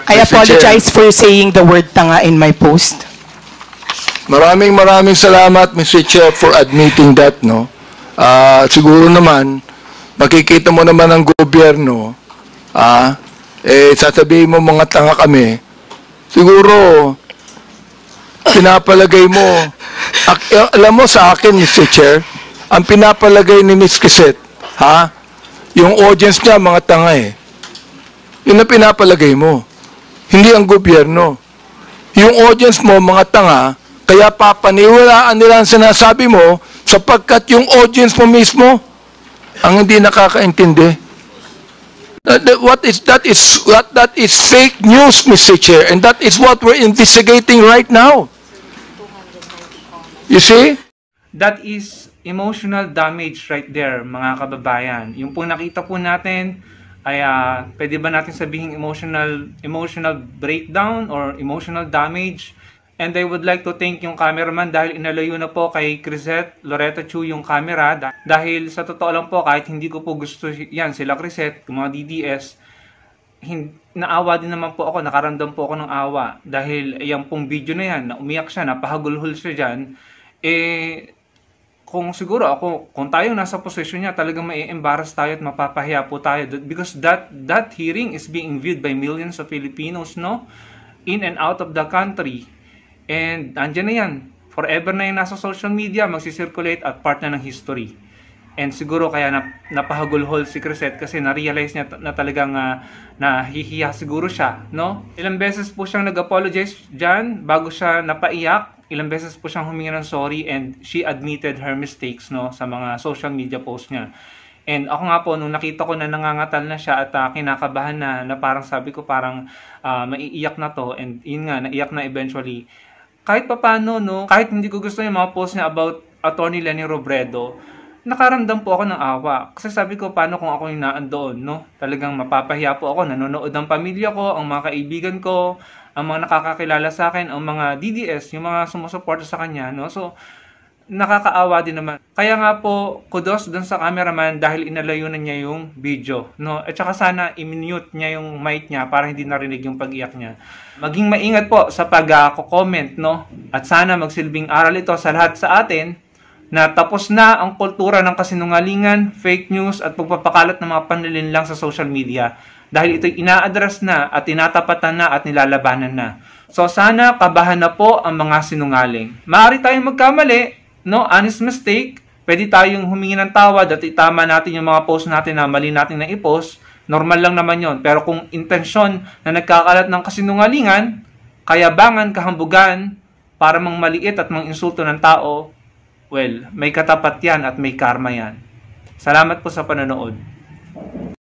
I apologize for saying the word tanga in my post. Maraming salamat, Mr. Chair, for admitting that, no? Siguro naman, makikita mo naman ang gobyerno, sasabihin mo mga tanga kami, siguro, pinapalagay mo, alam mo sa akin, Mr. Chair, ang pinapalagay ni Ms. Quezette, yung audience niya, mga tanga Yun ang pinapalagay mo. Hindi ang gobyerno. Yung audience mo, mga tanga, kaya papaniwalaan nila ang sinasabi mo sapagkat yung audience mo mismo ang hindi nakakaintindi. That is fake news, Mr. Chair, and that is what we're investigating right now. You see? That is emotional damage right there, mga kababayan. Yung po nakita po natin ay pwede ba natin sabihin emotional breakdown or emotional damage? And I would like to thank yung cameraman dahil inalayo na po kay Crisette Loretta Chu yung camera. Dahil sa totoo lang po, kahit hindi ko po gusto yan, sila Crisette, mga DDS, naawa din naman po ako, nakaramdam po ako ng awa. Dahil yung pong video na yan, na umiyak siya, napahagulhol siya dyan, kung siguro ako, kung tayo nasa posisyon niya, talagang mai-embarrass tayo at mapapahiya po tayo. Because that hearing is being viewed by millions of Filipinos, no? In and out of the country. And andyan na yan. Forever na yung nasa social media, magsisirculate at part na ng history. And siguro kaya napahagulhol si Crisette kasi na-realize niya na talagang nahihiya siguro siya, no? Ilang beses po siyang nag-apologize dyan bago siya napaiyak. Ilang beses po siyang humingi ng sorry and she admitted her mistakes, no, sa mga social media posts niya. And ako nga po, nung nakita ko na nangangatal na siya at kinakabahan na parang sabi ko parang maiiyak na to, and yun nga, naiyak na eventually. Kahit papano, no, kahit hindi ko gusto yung mga post niya about Attorney Leni Robredo, nakaramdam po ako ng awa. Kasi sabi ko, paano kung ako yung naandoon, no? Talagang mapapahiya po ako, nanonood ng pamilya ko, ang mga kaibigan ko, ang mga nakakakilala sa akin, ang mga DDS, yung mga sumusuporta sa kanya, no? So, nakakaawa din naman. Kaya nga po, kudos dun sa cameraman dahil inalayo na niya yung video, no? At saka sana i-mute niya yung mic niya para hindi narinig yung pag-iyak niya. Maging maingat po sa pag-comment, no? At sana magsilbing aral ito sa lahat sa atin na tapos na ang kultura ng kasinungalingan, fake news at pagpapakalat ng mga panlilinlang sa social media. Dahil ito'y ina-address na at tinatapatan na at nilalabanan na. So sana kabahan na po ang mga sinungaling. Maaari tayong magkamali, no? Honest mistake. Pwede tayong humingi ng tawad at itama natin yung mga post natin na mali natin na i-post. Normal lang naman yon. Pero kung intensyon na nagkakalat ng kasinungalingan, kayabangan, kahambugan, para mang maliit at mang insulto ng tao, well, may katapat yan at may karma yan. Salamat po sa panonood.